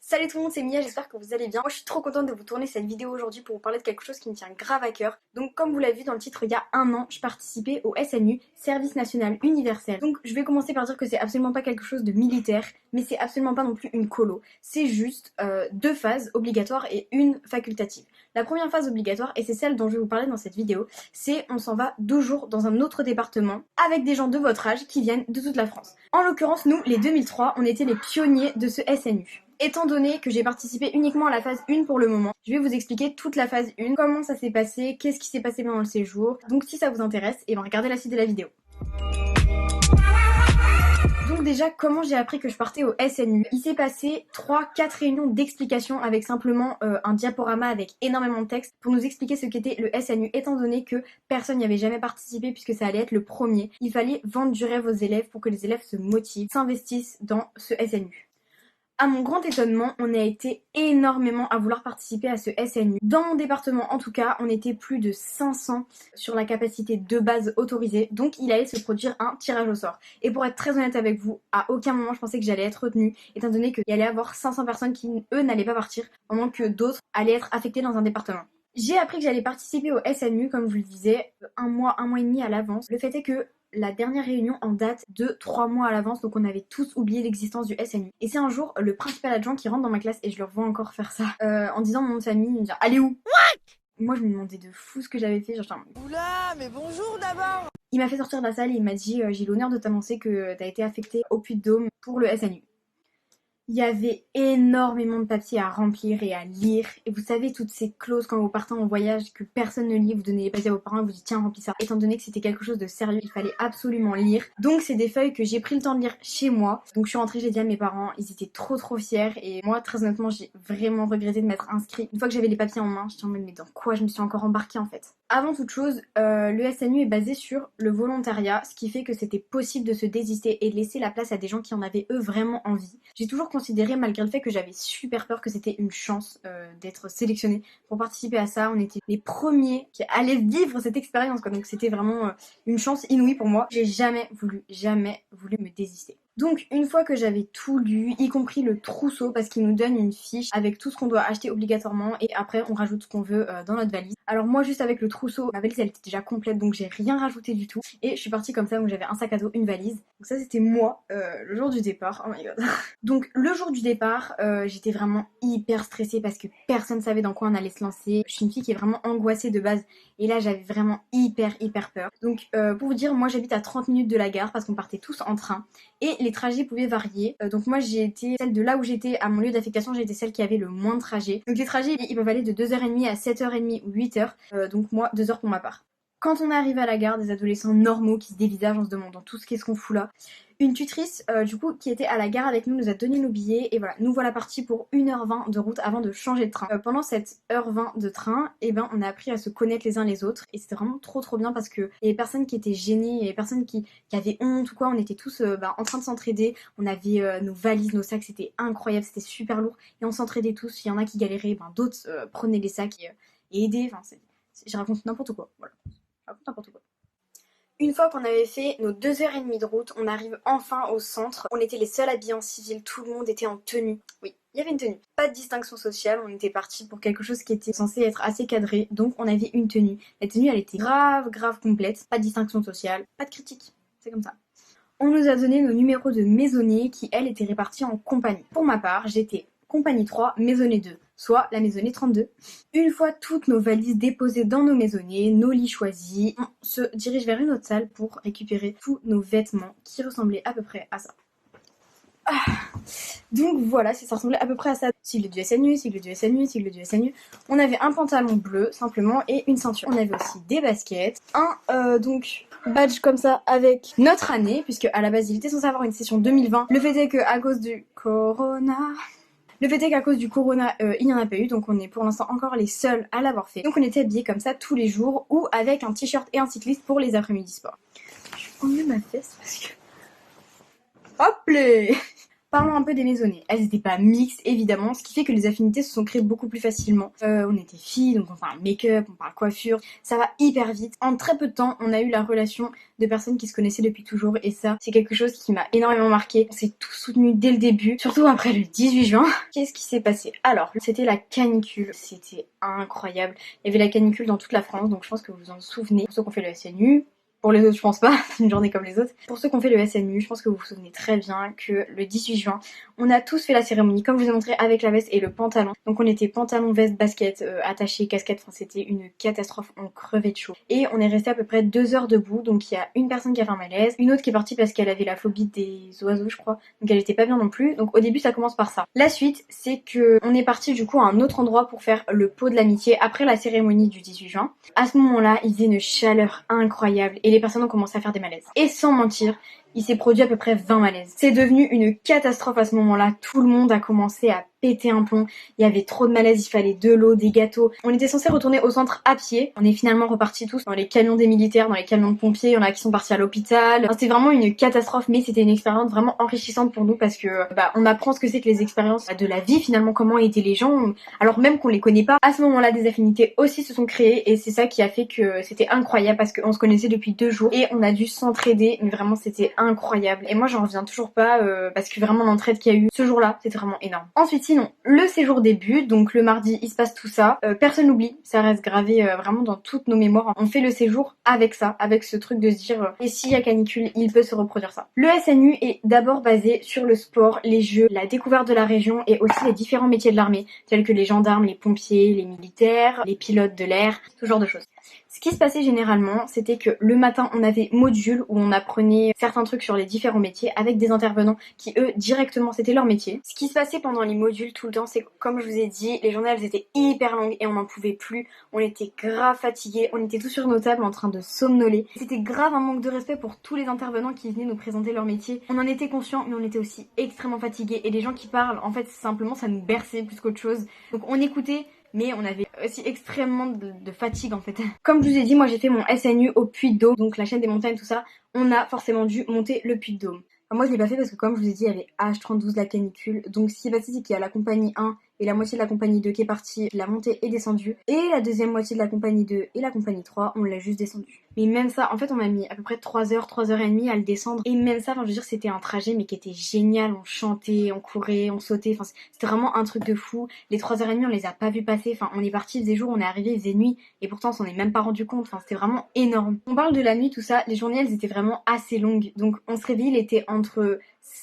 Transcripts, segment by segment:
Salut tout le monde, c'est Mia, j'espère que vous allez bien. Moi je suis trop contente de vous tourner cette vidéo aujourd'hui pour vous parler de quelque chose qui me tient grave à cœur. Donc comme vous l'avez vu dans le titre, il y a un an, je participais au SNU, Service National Universel. Donc je vais commencer par dire que c'est absolument pas quelque chose de militaire, mais c'est absolument pas non plus une colo. C'est juste deux phases obligatoires et une facultative. La première phase obligatoire, et c'est celle dont je vais vous parler dans cette vidéo, c'est on s'en va 12 jours dans un autre département avec des gens de votre âge qui viennent de toute la France. En l'occurrence, nous, les 2003, on était les pionniers de ce SNU. Étant donné que j'ai participé uniquement à la phase 1 pour le moment, je vais vous expliquer toute la phase 1, comment ça s'est passé, qu'est-ce qui s'est passé pendant le séjour. Donc si ça vous intéresse, et bien regardez la suite de la vidéo. Donc déjà, comment j'ai appris que je partais au SNU? Il s'est passé 3-4 réunions d'explication avec simplement un diaporama avec énormément de texte pour nous expliquer ce qu'était le SNU, étant donné que personne n'y avait jamais participé puisque ça allait être le premier. Il fallait vendre du rêve aux élèves pour que les élèves se motivent, s'investissent dans ce SNU. À mon grand étonnement, on a été énormément à vouloir participer à ce SNU. Dans mon département, en tout cas, on était plus de 500 sur la capacité de base autorisée, donc il allait se produire un tirage au sort. Et pour être très honnête avec vous, à aucun moment je pensais que j'allais être retenue, étant donné qu'il y allait avoir 500 personnes qui, eux, n'allaient pas partir, pendant que d'autres allaient être affectées dans un département. J'ai appris que j'allais participer au SNU, comme je vous le disais, un mois et demi à l'avance. Le fait est que la dernière réunion en date de 3 mois à l'avance, donc on avait tous oublié l'existence du SNU. Et c'est un jour le principal adjoint qui rentre dans ma classe, et je le revois encore faire ça, en disant mon nom de famille, il me dit « Allez où ?» Moi je me demandais de fou ce que j'avais fait, genre Oula, mais bonjour d'abord. Il m'a fait sortir de la salle et il m'a dit « J'ai l'honneur de t'annoncer que t'as été affecté au Puy-de-Dôme pour le SNU. » Il y avait énormément de papiers à remplir et à lire. Et vous savez, toutes ces clauses quand vous partez en voyage que personne ne lit, vous donnez les papiers à vos parents et vous dites tiens, remplis ça. Étant donné que c'était quelque chose de sérieux, il fallait absolument lire. Donc c'est des feuilles que j'ai pris le temps de lire chez moi. Donc je suis rentrée, j'ai dit à mes parents, ils étaient trop fiers. Et moi, très honnêtement, j'ai vraiment regretté de m'être inscrite. Une fois que j'avais les papiers en main, j'étais en mode mais dans quoi je me suis encore embarquée en fait. Avant toute chose, le SNU est basé sur le volontariat, ce qui fait que c'était possible de se désister et de laisser la place à des gens qui en avaient eux vraiment envie. J'ai toujours considéré, malgré le fait que j'avais super peur, que c'était une chance d'être sélectionnée pour participer à ça. On était les premiers qui allaient vivre cette expérience, quoi. Donc c'était vraiment une chance inouïe pour moi. J'ai jamais voulu me désister. Donc une fois que j'avais tout lu, y compris le trousseau, parce qu'il nous donne une fiche avec tout ce qu'on doit acheter obligatoirement et après on rajoute ce qu'on veut dans notre valise. Alors moi juste avec le trousseau, ma valise elle était déjà complète donc j'ai rien rajouté du tout et je suis partie comme ça, donc j'avais un sac à dos, une valise. Donc ça c'était moi le jour du départ, oh my god. Donc le jour du départ, j'étais vraiment hyper stressée parce que personne savait dans quoi on allait se lancer. Je suis une fille qui est vraiment angoissée de base et là j'avais vraiment hyper peur. Donc pour vous dire, moi j'habite à 30 minutes de la gare parce qu'on partait tous en train et les trajets pouvaient varier. Donc moi j'ai été celle de là où j'étais à mon lieu d'affectation, j'ai été celle qui avait le moins de trajets. Donc les trajets ils peuvent aller de 2h30 à 7h30 ou 8h, donc moi 2h pour ma part. Quand on arrive à la gare, des adolescents normaux qui se dévisagent en se demandant tout ce qu'est-ce qu'on fout là. Une tutrice du coup qui était à la gare avec nous a donné nos billets et voilà, nous voilà partis pour 1h20 de route avant de changer de train. Pendant cette 1h20 de train, on a appris à se connaître les uns les autres et c'était vraiment trop bien parce que il y avait personne qui était gêné, il y avait personne qui avait honte ou quoi, on était tous en train de s'entraider, on avait nos valises, nos sacs, c'était incroyable, c'était super lourd et on s'entraidait tous, il y en a qui galéraient, d'autres prenaient les sacs et aidaient, je raconte n'importe quoi, voilà, je raconte n'importe quoi. Une fois qu'on avait fait nos 2h30 de route, on arrive enfin au centre. On était les seuls habillés en civil, tout le monde était en tenue. Oui, il y avait une tenue. Pas de distinction sociale, on était parti pour quelque chose qui était censé être assez cadré, donc on avait une tenue. La tenue, elle était grave complète. Pas de distinction sociale, pas de critique. C'est comme ça. On nous a donné nos numéros de maisonnée qui, elles, étaient répartis en compagnie. Pour ma part, j'étais compagnie 3, maisonnée 2. Soit la maisonnée 32. Une fois toutes nos valises déposées dans nos maisonnées, nos lits choisis, on se dirige vers une autre salle pour récupérer tous nos vêtements qui ressemblaient à peu près à ça. Donc voilà, ça ressemblait à peu près à ça. Sigle du SNU, sigle du SNU, sigle du SNU. On avait un pantalon bleu simplement et une ceinture. On avait aussi des baskets, un badge comme ça avec notre année, puisque à la base il était censé avoir une session 2020. Le fait est que à cause du corona... il n'y en a pas eu, donc on est pour l'instant encore les seuls à l'avoir fait. Donc on était habillés comme ça tous les jours, ou avec un t-shirt et un cycliste pour les après-midi sport. Je vais enlever ma fesse parce que... Hop là. Parlons un peu des maisonnées. Elles n'étaient pas mixtes évidemment, ce qui fait que les affinités se sont créées beaucoup plus facilement. On était filles, donc on parle make-up, on parle coiffure, ça va hyper vite. En très peu de temps, on a eu la relation de personnes qui se connaissaient depuis toujours et ça, c'est quelque chose qui m'a énormément marqué. On s'est tous soutenus dès le début, surtout après le 18 juin. Qu'est-ce qui s'est passé? Alors, c'était la canicule, c'était incroyable. Il y avait la canicule dans toute la France, donc je pense que vous vous en souvenez. Pour ceux qui ont fait le SNU, pour les autres, je pense pas, c'est une journée comme les autres. Pour ceux qui ont fait le SNU, je pense que vous vous souvenez très bien que le 18 juin, on a tous fait la cérémonie, comme je vous ai montré, avec la veste et le pantalon. Donc on était pantalon, veste, basket, attaché, casquette, enfin c'était une catastrophe, on crevait de chaud. Et on est resté à peu près 2 heures debout, donc il y a une personne qui a fait un malaise, une autre qui est partie parce qu'elle avait la phobie des oiseaux, je crois, donc elle était pas bien non plus. Donc au début ça commence par ça. La suite, c'est que on est parti du coup à un autre endroit pour faire le pot de l'amitié après la cérémonie du 18 juin. À ce moment-là, il faisait une chaleur incroyable et les personnes ont commencé à faire des malaises. Et sans mentir, il s'est produit à peu près 20 malaises. C'est devenu une catastrophe à ce moment-là. Tout le monde a commencé à péter un plomb. Il y avait trop de malaises, il fallait de l'eau, des gâteaux. On était censé retourner au centre à pied. On est finalement repartis tous dans les camions des militaires, dans les camions de pompiers. Il y en a qui sont partis à l'hôpital. Enfin, c'était vraiment une catastrophe, mais c'était une expérience vraiment enrichissante pour nous parce que on apprend ce que c'est que les expériences de la vie finalement, comment étaient les gens, alors même qu'on les connaît pas. À ce moment-là, des affinités aussi se sont créées et c'est ça qui a fait que c'était incroyable parce qu'on se connaissait depuis 2 jours et on a dû s'entraider, mais vraiment c'était incroyable. Et moi j'en reviens toujours pas parce que vraiment l'entraide qu'il y a eu ce jour-là, c'était vraiment énorme. Ensuite sinon, le séjour débute, donc le mardi il se passe tout ça. Personne n'oublie, ça reste gravé vraiment dans toutes nos mémoires. On fait le séjour avec ça, avec ce truc de se dire et s'il y a canicule, il peut se reproduire ça. Le SNU est d'abord basé sur le sport, les jeux, la découverte de la région et aussi les différents métiers de l'armée, tels que les gendarmes, les pompiers, les militaires, les pilotes de l'air, ce genre de choses. Ce qui se passait généralement, c'était que le matin, on avait module où on apprenait certains trucs sur les différents métiers avec des intervenants qui, eux, directement, c'était leur métier. Ce qui se passait pendant les modules tout le temps, c'est que, comme je vous ai dit, les journées, elles étaient hyper longues et on n'en pouvait plus. On était grave fatigués, on était tous sur nos tables en train de somnoler. C'était grave un manque de respect pour tous les intervenants qui venaient nous présenter leur métier. On en était conscients, mais on était aussi extrêmement fatigués. Et les gens qui parlent, en fait, simplement, ça nous berçait plus qu'autre chose. Donc on écoutait, mais on avait aussi extrêmement de fatigue en fait. Comme je vous ai dit, moi j'ai fait mon SNU au Puy-de-Dôme, donc la chaîne des montagnes, tout ça, on a forcément dû monter le Puy-de-Dôme. Enfin, moi je l'ai pas fait parce que comme je vous ai dit, il y avait H32 la canicule, donc ce qui est passé c'est qu'il y a la compagnie 1 et la moitié de la compagnie 2 qui est partie, la montée est descendue, et la deuxième moitié de la compagnie 2 et la compagnie 3, on l'a juste descendue. Mais même ça, en fait on a mis à peu près 3 heures, 3 heures et demie à le descendre, et même ça, enfin je veux dire c'était un trajet mais qui était génial, on chantait, on courait, on sautait, enfin c'était vraiment un truc de fou. Les 3 heures et demie on les a pas vus passer, enfin on est parti, il faisait jour, on est arrivé, il faisait nuit, et pourtant on s'en est même pas rendu compte, enfin c'était vraiment énorme. On parle de la nuit, tout ça, les journées elles étaient vraiment assez longues, donc on se réveillait, il était entre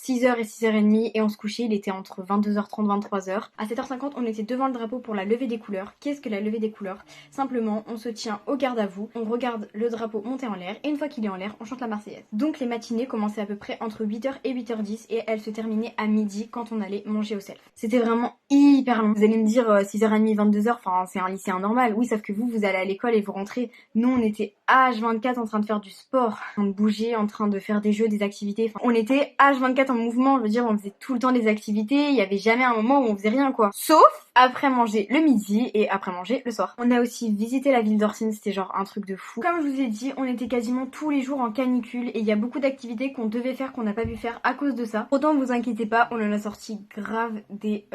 6h et 6h30 et on se couchait, il était entre 22h30 23h. À 7h50, on était devant le drapeau pour la levée des couleurs. Qu'est-ce que la levée des couleurs? Simplement, on se tient au garde à vous, on regarde le drapeau monter en l'air et une fois qu'il est en l'air, on chante la Marseillaise. Donc les matinées commençaient à peu près entre 8h et 8h10 et elles se terminaient à midi quand on allait manger au self. C'était vraiment hyper long. Vous allez me dire 6h30, 22h, enfin c'est un lycéen normal. Oui, sauf que vous allez à l'école et vous rentrez. Nous, on était H24 en train de faire du sport, en train de bouger, en train de faire des jeux, des activités. Enfin, on était H24 en mouvement, je veux dire, on faisait tout le temps des activités, il y avait jamais un moment où on faisait rien quoi. Sauf après manger le midi et après manger le soir. On a aussi visité la ville d'Orsine, c'était genre un truc de fou. Comme je vous ai dit, on était quasiment tous les jours en canicule et il y a beaucoup d'activités qu'on devait faire qu'on n'a pas pu faire à cause de ça. Pourtant, vous inquiétez pas, on en a sorti grave des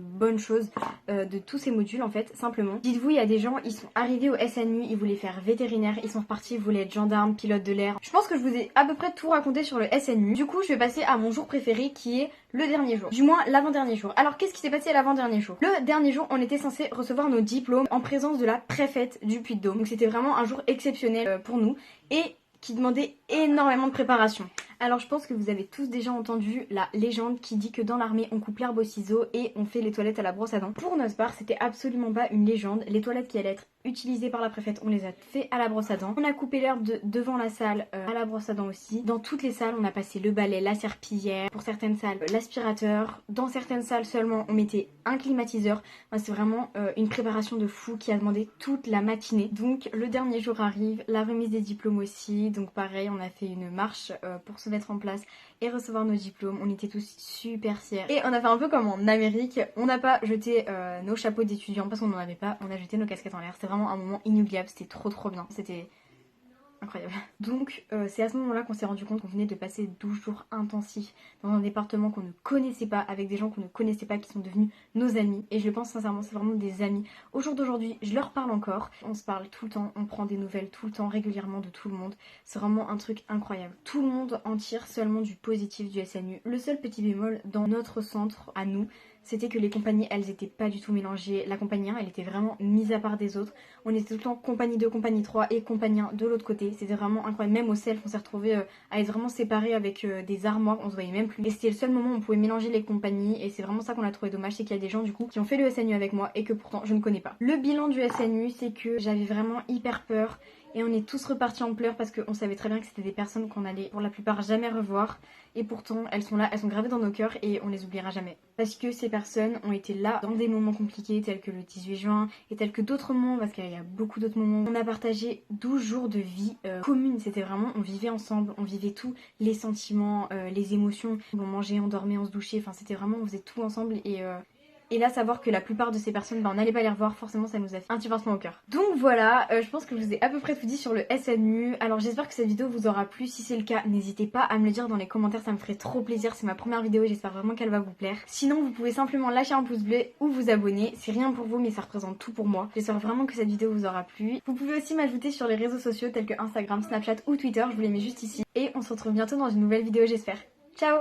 bonnes choses de tous ces modules en fait, simplement. Dites-vous, il y a des gens, ils sont arrivés au SNU, ils voulaient faire vétérinaire, ils sont repartis, ils voulaient être gendarmes, pilotes de l'air. Je pense que je vous ai à peu près tout raconté sur le SNU. Du coup, je vais passer à mon jour préféré qui est le dernier jour. Du moins, l'avant-dernier jour. Alors, qu'est-ce qui s'est passé à l'avant-dernier jour? Le dernier jour, on était censé recevoir nos diplômes en présence de la préfète du Puy-de-Dôme. Donc, c'était vraiment un jour exceptionnel pour nous et qui demandait énormément de préparation. Alors je pense que vous avez tous déjà entendu la légende qui dit que dans l'armée on coupe l'herbe au ciseau et on fait les toilettes à la brosse à dents. Pour notre part, c'était absolument pas une légende. Les toilettes qui allaient être utilisées par la préfète, on les a fait à la brosse à dents. On a coupé l'herbe devant la salle à la brosse à dents aussi. Dans toutes les salles, on a passé le balai, la serpillière, pour certaines salles l'aspirateur. Dans certaines salles seulement, on mettait un climatiseur. Enfin, c'est vraiment une préparation de fou qui a demandé toute la matinée. Donc le dernier jour arrive, la remise des diplômes aussi. Donc pareil, on a fait une marche pour se mettre en place et recevoir nos diplômes. On était tous super fiers. Et on a fait un peu comme en Amérique. On n'a pas jeté nos chapeaux d'étudiants parce qu'on n'en avait pas. On a jeté nos casquettes en l'air. C'était vraiment un moment inoubliable. C'était trop bien. C'était incroyable. Donc c'est à ce moment-là qu'on s'est rendu compte qu'on venait de passer 12 jours intensifs dans un département qu'on ne connaissait pas, avec des gens qu'on ne connaissait pas qui sont devenus nos amis. Et je le pense sincèrement, c'est vraiment des amis. Au jour d'aujourd'hui, je leur parle encore. On se parle tout le temps, on prend des nouvelles tout le temps, régulièrement de tout le monde. C'est vraiment un truc incroyable. Tout le monde en tire seulement du positif du SNU. Le seul petit bémol dans notre centre à nous, c'était que les compagnies, elles étaient pas du tout mélangées. La compagnie 1, elle était vraiment mise à part des autres. On était tout le temps compagnie 2, compagnie 3 et compagnie 1 de l'autre côté. C'était vraiment incroyable. Même au self, on s'est retrouvés à être vraiment séparés avec des armoires. On se voyait même plus. Et c'était le seul moment où on pouvait mélanger les compagnies. Et c'est vraiment ça qu'on a trouvé dommage. C'est qu'il y a des gens du coup qui ont fait le SNU avec moi et que pourtant je ne connais pas. Le bilan du SNU, c'est que j'avais vraiment hyper peur. Et on est tous repartis en pleurs parce qu'on savait très bien que c'était des personnes qu'on allait pour la plupart jamais revoir. Et pourtant, elles sont là, elles sont gravées dans nos cœurs et on les oubliera jamais. Parce que ces personnes ont été là dans des moments compliqués tels que le 18 juin et tels que d'autres moments, parce qu'il y a beaucoup d'autres moments. On a partagé 12 jours de vie commune. C'était vraiment, on vivait ensemble, on vivait tous les sentiments, les émotions. On mangeait, on dormait, on se douchait. Enfin, c'était vraiment, on faisait tout ensemble et là, savoir que la plupart de ces personnes, on n'allait pas les revoir, forcément ça nous a fait un petit pincement au cœur. Donc voilà, je pense que je vous ai à peu près tout dit sur le SNU. Alors j'espère que cette vidéo vous aura plu. Si c'est le cas, n'hésitez pas à me le dire dans les commentaires, ça me ferait trop plaisir. C'est ma première vidéo et j'espère vraiment qu'elle va vous plaire. Sinon, vous pouvez simplement lâcher un pouce bleu ou vous abonner. C'est rien pour vous, mais ça représente tout pour moi. J'espère vraiment que cette vidéo vous aura plu. Vous pouvez aussi m'ajouter sur les réseaux sociaux tels que Instagram, Snapchat ou Twitter. Je vous les mets juste ici. Et on se retrouve bientôt dans une nouvelle vidéo, j'espère. Ciao!